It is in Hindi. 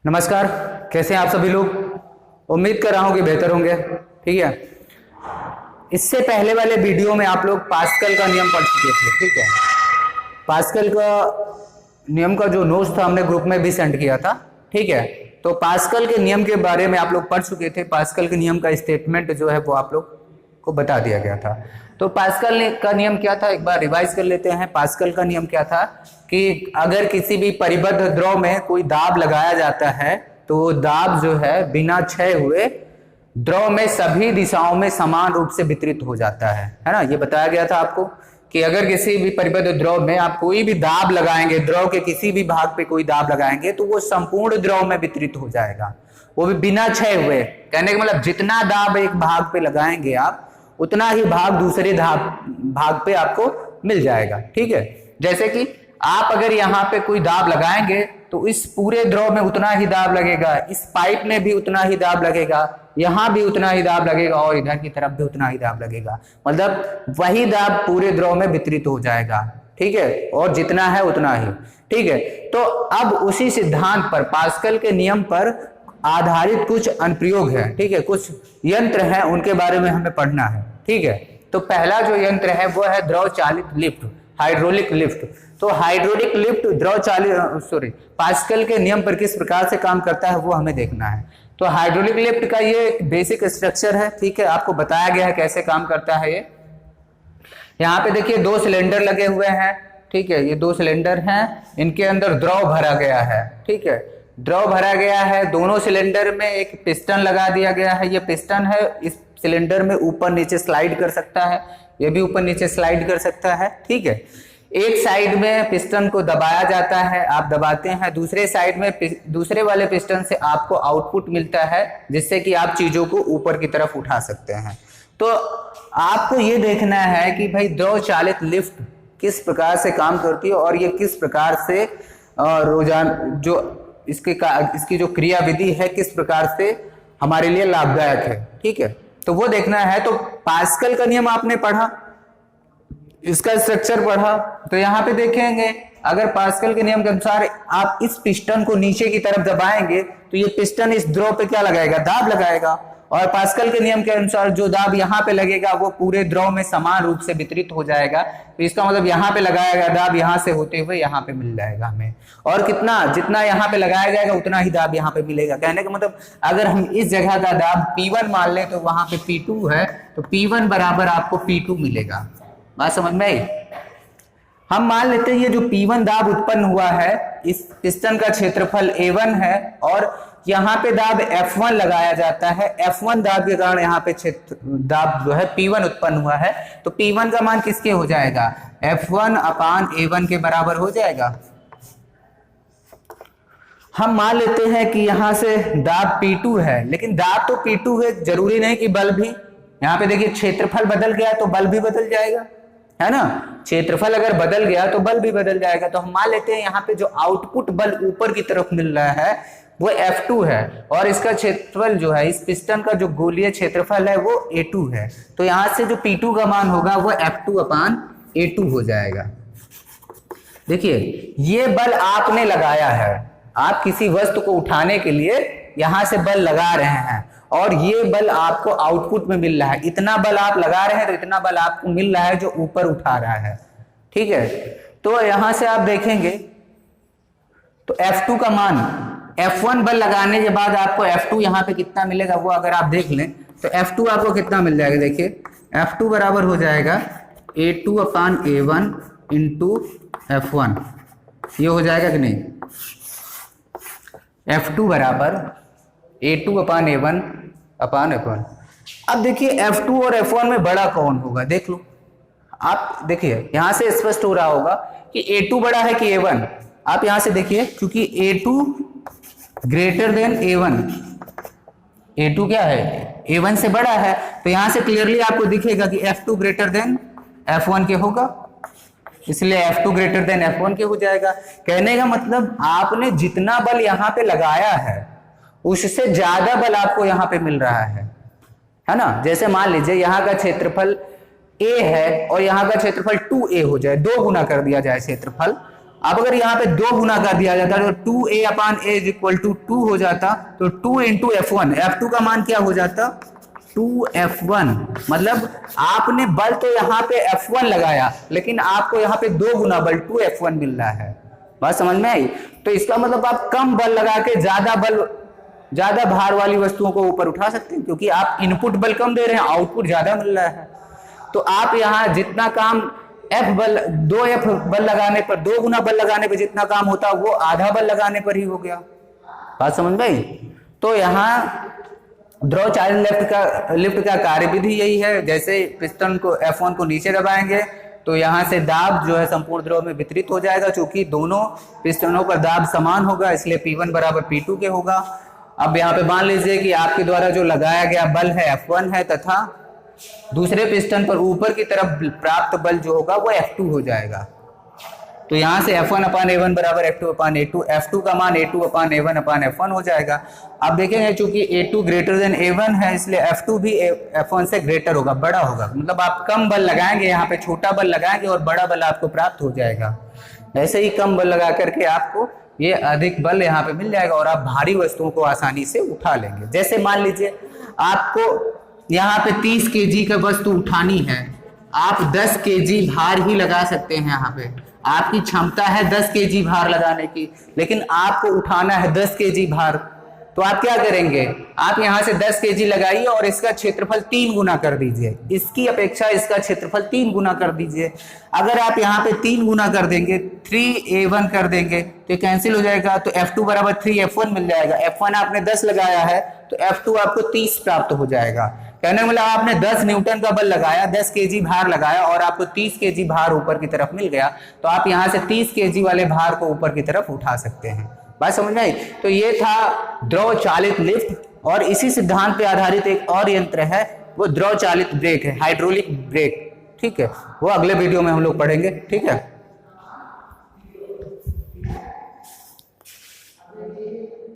नमस्कार। कैसे हैं आप सभी लोग? उम्मीद कर रहा हूं कि बेहतर होंगे। ठीक है, इससे पहले वाले वीडियो में आप लोग पास्कल का नियम पढ़ चुके थे। ठीक है, पास्कल का नियम का जो नोट्स था हमने ग्रुप में भी सेंड किया था। ठीक है, तो पास्कल के नियम के बारे में आप लोग पढ़ चुके थे। पास्कल के नियम का स्टेटमेंट जो है वो आप लोग को बता दिया गया था। तो पास्कल का नियम क्या था, एक बार रिवाइज कर लेते हैं। पास्कल का नियम क्या था कि अगर किसी भी परिबद्ध द्रव में कोई दाब लगाया जाता है तो वो दाब जो है बिना क्षय हुए द्रव में सभी दिशाओं में समान रूप से वितरित हो जाता है ना। ये बताया गया था आपको कि अगर किसी भी परिबद्ध द्रव में आप कोई भी दाब लगाएंगे, द्रव के किसी भी भाग पे कोई दाब लगाएंगे तो वो संपूर्ण द्रव में वितरित हो जाएगा, वो भी बिना क्षय हुए। कहने का मतलब जितना दाब एक भाग पे लगाएंगे आप उतना ही भाग दूसरे भाग पे आपको मिल जाएगा। ठीक है, जैसे कि आप अगर यहाँ पे कोई दाब लगाएंगे तो इस पूरे द्रव में उतना ही दाब लगेगा, इस पाइप में भी उतना ही दाब लगेगा, यहाँ भी उतना ही दाब लगेगा और इधर की तरफ भी उतना ही दाब लगेगा। मतलब वही दाब पूरे द्रव में वितरित हो जाएगा। ठीक है, और जितना है उतना ही। ठीक है, तो अब उसी सिद्धांत पर, पास्कल के नियम पर आधारित कुछ अनुप्रयोग है। ठीक है, कुछ यंत्र हैं, उनके बारे में हमें पढ़ना है। ठीक है, तो पहला जो यंत्र है वो है द्रव चालित लिफ्ट, हाइड्रोलिक लिफ्ट। तो हाइड्रोलिक लिफ्ट पास्कल के नियम पर किस प्रकार से काम करता है वो हमें देखना है। तो हाइड्रोलिक लिफ्ट का ये एक बेसिक स्ट्रक्चर है। ठीक है, आपको बताया गया है कैसे काम करता है ये। यहाँ पे देखिए दो सिलेंडर लगे हुए हैं। ठीक है, ये दो सिलेंडर हैं, इनके अंदर द्रव भरा गया है। ठीक है, द्रव भरा गया है, दोनों सिलेंडर में एक पिस्टन लगा दिया गया है। ये पिस्टन है, इस सिलेंडर में ऊपर नीचे स्लाइड कर सकता है, ये भी ऊपर नीचे स्लाइड कर सकता है। ठीक है, एक साइड में पिस्टन को दबाया जाता है, आप दबाते हैं, दूसरे साइड में दूसरे वाले पिस्टन से आपको आउटपुट मिलता है जिससे कि आप चीजों को ऊपर की तरफ उठा सकते हैं। तो आपको ये देखना है कि भाई द्रव चालित लिफ्ट किस प्रकार से काम करती है और ये किस प्रकार से रोजाना जो इसकी जो क्रियाविधि है किस प्रकार से हमारे लिए लाभदायक है। ठीक है, तो वो देखना है। तो पास्कल का नियम आपने पढ़ा, इसका स्ट्रक्चर पढ़ा, तो यहाँ पे देखेंगे अगर पास्कल के नियम के अनुसार आप इस पिस्टन को नीचे की तरफ दबाएंगे तो ये पिस्टन इस द्रव पे क्या लगाएगा, दाब लगाएगा। और पास्कल के नियम के अनुसार जो दाब यहाँ पे लगेगा वो पूरे द्रव में समान रूप से वितरित हो जाएगा। तो इसका मतलब यहाँ पे लगाया गया दाब यहाँ से होते हुए यहाँ पे मिल जाएगा हमें, और कितना, जितना यहाँ पे लगाया जाएगा उतना ही दाब यहाँ पे मिलेगा। कहने का मतलब अगर हम इस जगह का दाब P1 मान लें तो वहां पे P2 है, तो P1 बराबर आपको P2 मिलेगा। बात समझ में आई? हम मान लेते हैं ये जो P1 दाब उत्पन्न हुआ है, इस पिस्टन का क्षेत्रफल A1 है और यहाँ पे दाब F1 लगाया जाता है। F1 दाब के कारण यहाँ पे दाब जो है P1 उत्पन्न हुआ है, तो P1 का मान किसके हो जाएगा, F1 अपान A1 के बराबर हो जाएगा। हम मान लेते हैं कि यहाँ से दाब P2 है, लेकिन दाब तो P2 है, जरूरी नहीं कि बल भी। यहाँ पे देखिए क्षेत्रफल बदल गया तो बल भी बदल जाएगा, है ना। क्षेत्रफल अगर बदल गया तो बल भी बदल जाएगा। तो हम मान लेते हैं यहाँ पे जो आउटपुट बल ऊपर की तरफ मिल रहा है वो F2 है और इसका क्षेत्रफल जो है, इस पिस्टन का जो गोलीय क्षेत्रफल है वो A2 है। तो यहाँ से जो P2 का मान होगा वो F2 अपान A2 हो जाएगा। देखिए ये बल आपने लगाया है, आप किसी वस्तु को उठाने के लिए यहां से बल लगा रहे हैं और ये बल आपको आउटपुट में मिल रहा है। इतना बल आप लगा रहे हैं तो इतना बल आपको मिल रहा है जो ऊपर उठा रहा है। ठीक है, तो यहां से आप देखेंगे तो F2 का मान, F1 बल लगाने के बाद आपको F2 यहाँ पे कितना मिलेगा वो अगर आप देख लें तो F2 आपको कितना मिल जाएगा। देखिए F2 बराबर हो जाएगा A2 अपान A1 इंटू F1। ये हो जाएगा कि नहीं, F2 बराबर A2 अपान A1 अपान F1। अब देखिए F2 और F1 में बड़ा कौन होगा, देख लो आप। देखिए यहां से स्पष्ट हो रहा होगा कि A2 बड़ा है कि A1। आप यहां से देखिए, क्योंकि A2 greater than A1, A2 क्या है, A1 से बड़ा है, तो यहां से क्लियरली आपको दिखेगा कि F2 ग्रेटर देन F1 के होगा, इसलिए F2 ग्रेटर देन F1 के हो जाएगा। कहने का मतलब आपने जितना बल यहाँ पे लगाया है उससे ज्यादा बल आपको यहाँ पे मिल रहा है ना। जैसे मान लीजिए यहाँ का क्षेत्रफल A है और यहाँ का क्षेत्रफल 2A हो जाए, 2 गुना कर दिया जाए क्षेत्रफल, अब अगर यहाँ पे 2 गुना कर दिया जाता तो 2a/a इज इक्वल टू 2 हो जाता, तो 2 इंटू F1, F2 का मान क्या हो जाता 2F1। मतलब आपने बल तो यहाँ पे F1 लगाया, लेकिन आपको यहाँ पे 2 गुना बल 2F1 मिल रहा है। बात समझ में आई? तो इसका मतलब आप कम बल लगा के ज्यादा भार वाली वस्तुओं को ऊपर उठा सकते हैं, क्योंकि आप इनपुट बल कम दे रहे हैं, आउटपुट ज्यादा मिल रहा है। तो आप यहाँ जितना काम 2F बल लगाने पर, 2 गुना बल लगाने पर जितना काम होता वो आधा बल लगाने पर ही हो गया। बात समझ में आई? तो यहाँ द्रव चालित लिफ्ट का कार्यविधि यही है। जैसे पिस्टन को F1 को नीचे दबाएंगे तो यहाँ से दाब जो है संपूर्ण द्रव में वितरित हो जाएगा, चूंकि दोनों पिस्टनों पर दाब समान होगा, इसलिए P1 बराबर P2 के होगा। अब यहाँ पे मान लीजिए कि आपके द्वारा जो लगाया गया बल है F1 है, तथा दूसरे पिस्टन पर ऊपर की तरफ प्राप्त बल जो होगा वो F2 हो जाएगा। तो यहाँ से F1/A1 बराबर F2/A2, F2 का मान A2/A1/F1 हो जाएगा। अब देखेंगे चूंकि A2 ग्रेटर देन A1 है, इसलिए F2 भी F1 से ग्रेटर होगा, बड़ा होगा। मतलब आप कम बल लगाएंगे, यहाँ पे छोटा बल लगाएंगे और बड़ा बल आपको प्राप्त हो जाएगा। ऐसे ही कम बल लगा करके आपको ये अधिक बल यहाँ पे मिल जाएगा और आप भारी वस्तुओं को आसानी से उठा लेंगे। जैसे मान लीजिए आपको यहाँ पे 30 kg का वस्तु उठानी है, आप 10 kg भार ही लगा सकते हैं। यहाँ पे आपकी क्षमता है 10 kg भार लगाने की, लेकिन आपको उठाना है 10 kg भार। तो आप क्या करेंगे, आप यहाँ से 10 kg लगाइए और इसका क्षेत्रफल 3 गुना कर दीजिए, इसकी अपेक्षा इसका क्षेत्रफल 3 गुना कर दीजिए। अगर आप यहाँ पे 3 गुना कर देंगे, 3A1 कर देंगे तो कैंसिल हो जाएगा, तो F2 बराबर 3F1 मिल जाएगा। F1 आपने 10 लगाया है तो F2 आपको 30 प्राप्त हो जाएगा। कहने का मतलब आपने 10 न्यूटन का बल लगाया, 10 kg भार लगाया और आपको 30 kg भार ऊपर की तरफ मिल गया, तो आप यहाँ से 30 kg वाले भार को ऊपर की तरफ उठा सकते हैं। बात समझ में आई? तो ये था द्रव चालित लिफ्ट, और इसी सिद्धांत पे आधारित एक और यंत्र है, वो द्रव चालित ब्रेक है, हाइड्रोलिक ब्रेक। ठीक है, वो अगले वीडियो में हम लोग पढ़ेंगे। ठीक है।